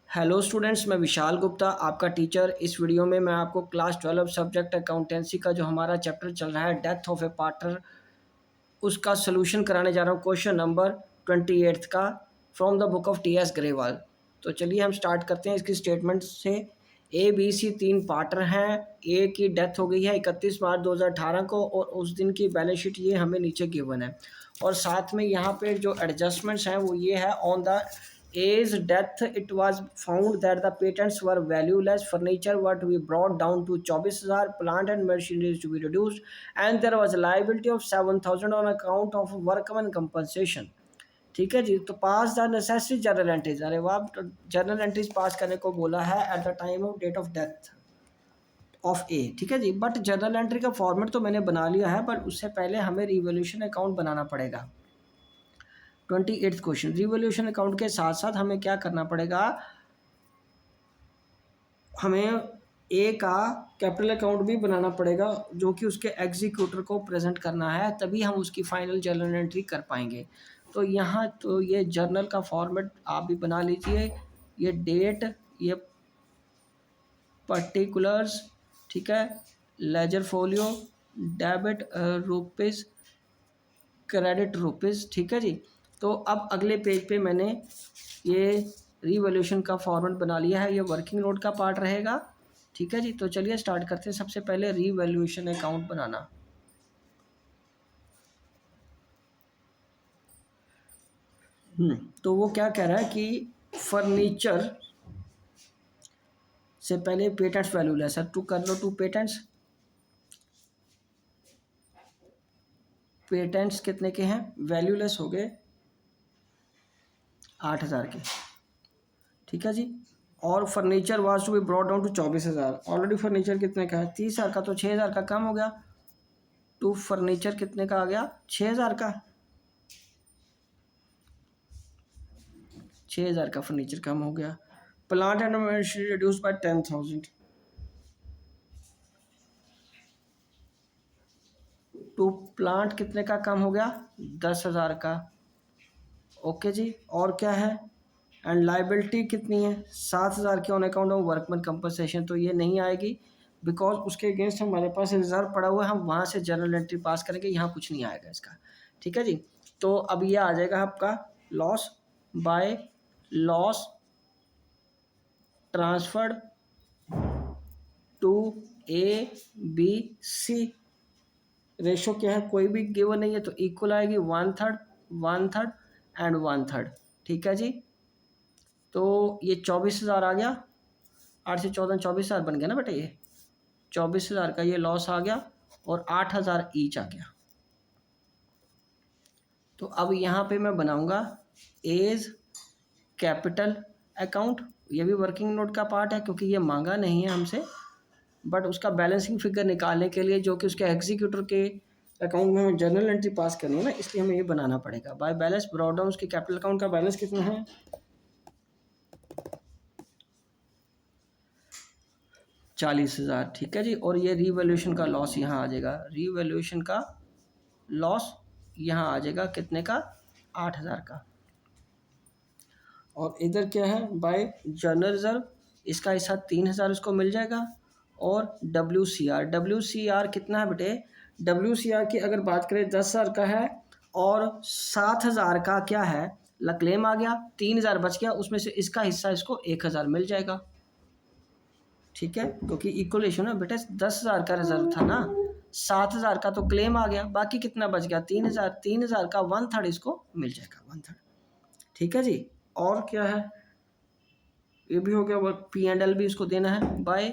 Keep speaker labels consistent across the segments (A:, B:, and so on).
A: Hello students, मैं विशाल गुप्ता आपका teacher. इस वीडियो में मैं आपको क्लास 12 सब्जेक्ट अकाउंटेंसी का जो हमारा चैप्टर चल रहा है डेथ ऑफ ए पार्टनर, उसका सोल्यूशन कराने जा रहा हूँ। क्वेश्चन नंबर 28 का from the book of T.S.. Grewal. तो चलिए हम स्टार्ट करते हैं इसकी स्टेटमेंट से। ए बी सी तीन पार्टनर हैं। ए की डेथ हो गई है 31 मार्च 2018 को और उस दिन की बैलेंस शीट ये हमें नीचे गिवन है। और साथ में यहाँ पे जो एडजस्टमेंट्स हैं वो ये है, on the A's death, it was found that the patents were valueless. Furniture were to be brought down to 24,000, plant and machinery to be reduced, and there was a liability of 7,000 on account of workman compensation. ठीक है जी। तो pass the necessary journal entries, अरे वाह, journal entries pass करने को बोला है at the time of date of death of A. ठीक है जी। बट जर्नल एंट्री का फॉर्मेट तो मैंने बना लिया है, बट उससे पहले हमें रिवोल्यूशन अकाउंट बनाना पड़ेगा। 28th क्वेश्चन, रिवोल्यूशन अकाउंट के साथ साथ हमें क्या करना पड़ेगा, हमें ए का कैपिटल अकाउंट भी बनाना पड़ेगा जो कि उसके एग्जीक्यूटर को प्रेजेंट करना है, तभी हम उसकी फाइनल जर्नल एंट्री कर पाएंगे। तो यहाँ तो ये जर्नल का फॉर्मेट आप भी बना लीजिए। ये डेट, ये पर्टिकुलर्स, ठीक है, ledger folio, debit rupees, credit rupees. ठीक है जी। तो अब अगले पेज पे मैंने ये रिवोल्यूशन का फॉर्मेट बना लिया है, ये वर्किंग नोट का पार्ट रहेगा। ठीक है जी। तो चलिए स्टार्ट करते हैं। सबसे पहले रिवोल्यूशन अकाउंट बनाना। तो वो क्या कह रहा है कि फर्नीचर से पहले पेटेंट्स वैल्यू लेस है, टू कर लो टू पेटेंट्स। पेटेंट्स कितने के हैं, वैल्यू लेस हो गए 8,000 के। ठीक है जी। और furniture was to be brought down to 24,000। Already furniture कितने का है, 30,000 का, तो 6,000 का कम हो गया। टू फर्नीचर कितने का आ गया, 6,000 का। 6,000 का फर्नीचर कम हो गया। Plant and machinery reduce by 10,000। To plant कितने का कम हो गया, 10,000 का। ओके जी। और क्या है, एंड लाइबिलिटी कितनी है, 7,000 की on account of workman compensation. तो ये नहीं आएगी बिकॉज उसके अगेंस्ट हमारे पास रिजर्व पड़ा हुआ है, हम वहाँ से जर्नल एंट्री पास करेंगे, यहाँ कुछ नहीं आएगा इसका। ठीक है जी। तो अब ये आ जाएगा आपका loss by loss transferred to A B C. Ratio क्या है, कोई भी गिवन नहीं है तो इक्वल आएगी, 1/3 1/3 एंड 1/3। ठीक है जी। तो ये 24,000 आ गया, 8 से 14 24,000 बन गया ना बेटा। ये 24,000 का ये लॉस आ गया और 8,000 ईच आ गया। तो अब यहाँ पे मैं बनाऊंगा एज कैपिटल अकाउंट। ये भी वर्किंग नोट का पार्ट है क्योंकि ये मांगा नहीं है हमसे, बट उसका बैलेंसिंग फिगर निकालने के लिए जो कि उसके एग्जीक्यूटर के अकाउंट में हमें जर्नल एंट्री पास करनी है ना, इसलिए हमें ये बनाना पड़ेगा। बाय बैलेंस ब्रॉट डाउन, उसके कैपिटल अकाउंट का बैलेंस कितना है, 40,000। ठीक है जी। और ये रीवैल्यूएशन का लॉस यहाँ आ जाएगा, रीवैल्यूएशन का लॉस यहाँ आ जाएगा कितने का, 8,000 का। और इधर क्या है, बाय जर्नल रिजर्व, इसका हिस्सा 3,000 इसको मिल जाएगा। और डब्ल्यू सी आर कितना है बेटे, डब्ल्यू सी आर की अगर बात करें 10,000 का है और 7,000 का क्या है, क्लेम आ गया, 3,000 बच गया, उसमें से इसका हिस्सा इसको 1,000 मिल जाएगा। ठीक है, क्योंकि इक्वल रेशियो ना बेटा, 10,000 का रिजर्व था ना, 7,000 का तो क्लेम आ गया, बाकी कितना बच गया, 3,000। 3,000 का 1/3 इसको मिल जाएगा, 1/3। ठीक है जी। और क्या है, ये भी हो गया, पी एंड एल भी इसको देना है, by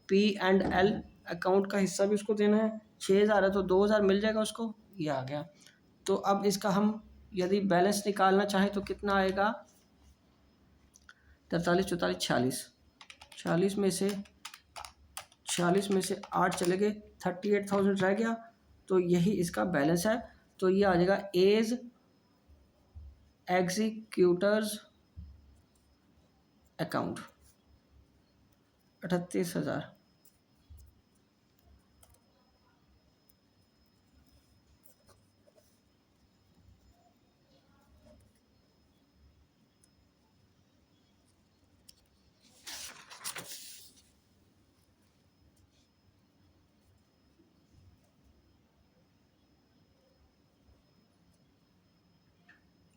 A: P and L account का हिस्सा भी उसको देना है। 6,000 है तो 2,000 मिल जाएगा उसको, ये आ गया। तो अब इसका हम यदि बैलेंस निकालना चाहें तो कितना आएगा, 43 44 46, 46 में से 8 चले गए, 38,000 रह गया। तो यही इसका बैलेंस है। तो ये आ जाएगा एज एग्जीक्यूटर्स अकाउंट 38,000।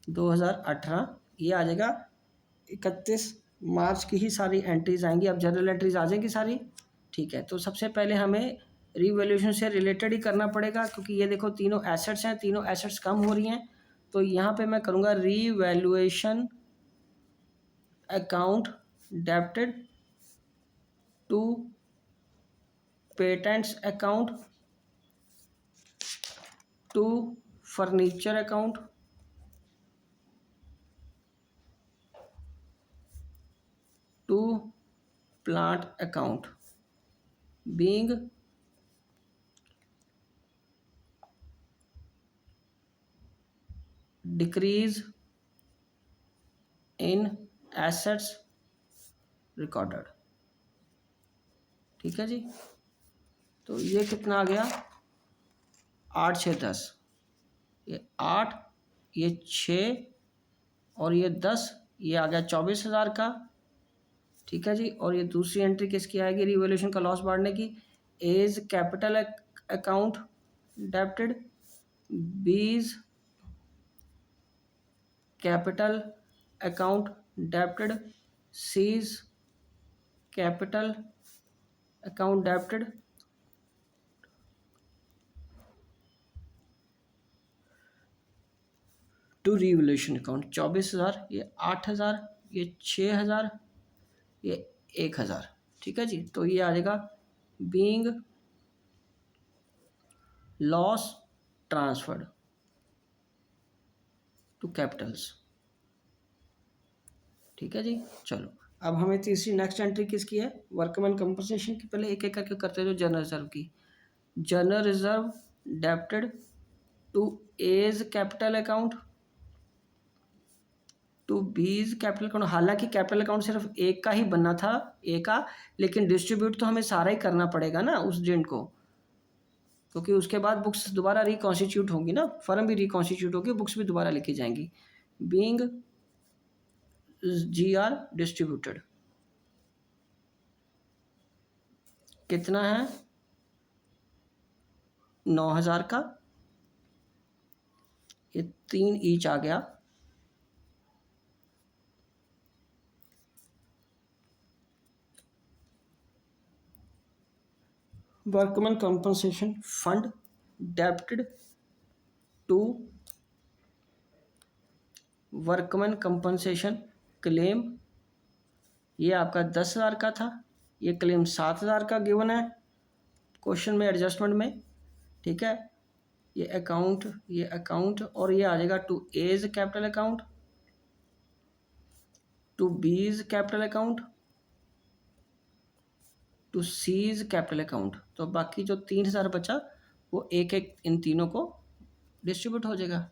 A: 2018 ये आ जाएगा। 31 मार्च की ही सारी एंट्रीज आएंगी। अब जनरल एंट्रीज आ जाएंगी सारी। ठीक है, तो सबसे पहले हमें रीवैल्यूएशन से रिलेटेड ही करना पड़ेगा, क्योंकि ये देखो तीनों एसेट्स हैं, तीनों एसेट्स कम हो रही हैं। तो यहाँ पे मैं करूँगा revaluation account debited to patents account to furniture account to plant account being decrease in assets recorded. ठीक है जी, तो ये कितना आ गया, 8 6 10, ये 8, ये 6 और ये 10, ये आ गया 24,000 का। ठीक है जी, और ये दूसरी एंट्री किसकी आएगी रिवैल्यूएशन का लॉस बांटने की, as capital account debited, B's capital account debited, C's capital account debited, to revaluation account 24,000, ये 8,000, ये 6,000, ये 1,000। ठीक है जी, तो ये आ जाएगा being loss transferred to capitals. ठीक है जी, चलो अब हमें तीसरी नेक्स्ट एंट्री किसकी है, वर्कमैन कंपनसेशन की। पहले एक एक करके करते हैं। जो जनरल रिजर्व की, general reserve debited to A's capital account to B's capital account. हालांकि कैपिटल अकाउंट सिर्फ एक का ही बनना था, एक का, लेकिन डिस्ट्रीब्यूट तो हमें सारा ही करना पड़ेगा ना उस डेट को, क्योंकि उसके बाद बुक्स दोबारा रिकॉन्स्टिट्यूट होंगी ना, फर्म भी रिकॉन्स्टिट्यूट होगी, बुक्स भी दोबारा लिखी जाएंगी। बीइंग GR डिस्ट्रीब्यूटेड कितना है, 9,000 का, ये 3 ईच आ गया। Workman compensation fund debited to workman compensation claim, ये आपका 10,000 का था, ये क्लेम 7,000 का गिवन है क्वेश्चन में एडजस्टमेंट में। ठीक है, ये अकाउंट और ये आ जाएगा to A's capital account to B's capital account to C's capital account. तो बाकी जो 3,000 बचा वो एक एक इन तीनों को डिस्ट्रीब्यूट हो जाएगा।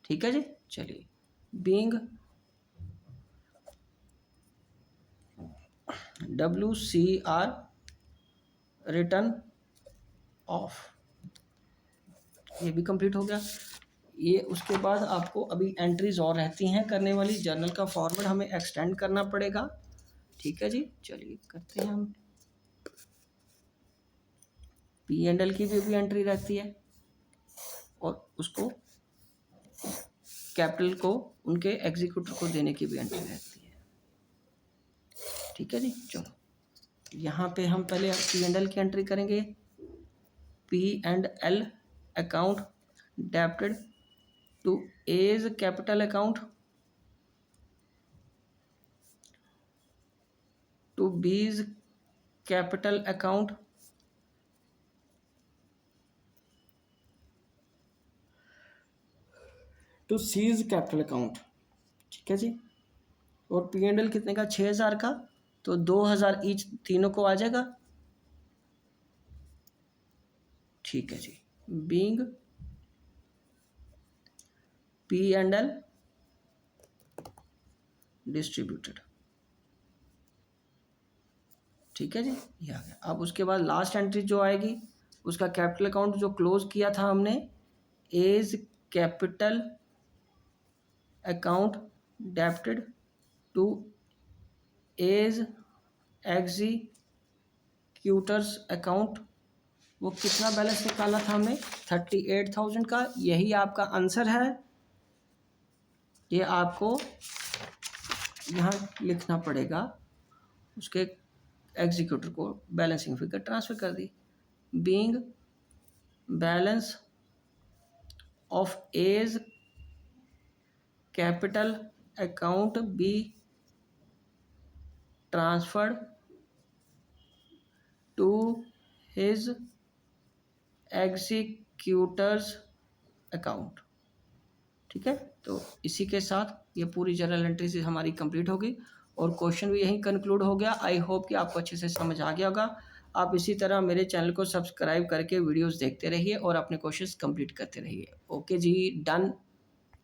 A: ठीक है जी, चलिए बीइंग WCR रिटर्न ऑफ, ये भी कंप्लीट हो गया। ये उसके बाद आपको अभी एंट्रीज और रहती हैं करने वाली। जर्नल का फॉर्मेट हमें एक्सटेंड करना पड़ेगा। ठीक है जी, चलिए करते हैं हम। P&L की भी एंट्री रहती है और उसको कैपिटल को उनके एग्जीक्यूटर को देने की भी एंट्री रहती है। ठीक है जी, चलो यहाँ पे हम पहले P&L की एंट्री करेंगे। P&L account debited to A's capital account to B's capital account to C's capital account. ठीक है जी, और P&L कितने का, 6,000 का, तो 2,000 ईच तीनों को आ जाएगा। ठीक है जी, बीइंग P&L डिस्ट्रीब्यूटेड। ठीक है जी, ये आ गया। अब उसके बाद लास्ट एंट्री जो आएगी उसका कैपिटल अकाउंट जो क्लोज किया था हमने, A's capital account debited to A's executors account, वो कितना बैलेंस निकाला था हमने, 38,000 का। यही आपका आंसर है। ये आपको यहाँ लिखना पड़ेगा, उसके एग्जीक्यूटर को बैलेंसिंग फिगर ट्रांसफ़र कर दी। Being balance of A's capital account be transferred to his executors account. ठीक है, तो इसी के साथ ये पूरी जर्नल एंट्रीज हमारी कंप्लीट होगी और क्वेश्चन भी यहीं कंक्लूड हो गया। आई होप कि आपको अच्छे से समझ आ गया होगा। आप इसी तरह मेरे चैनल को सब्सक्राइब करके वीडियोस देखते रहिए और अपने क्वेश्चंस कंप्लीट करते रहिए। ओके जी, डन।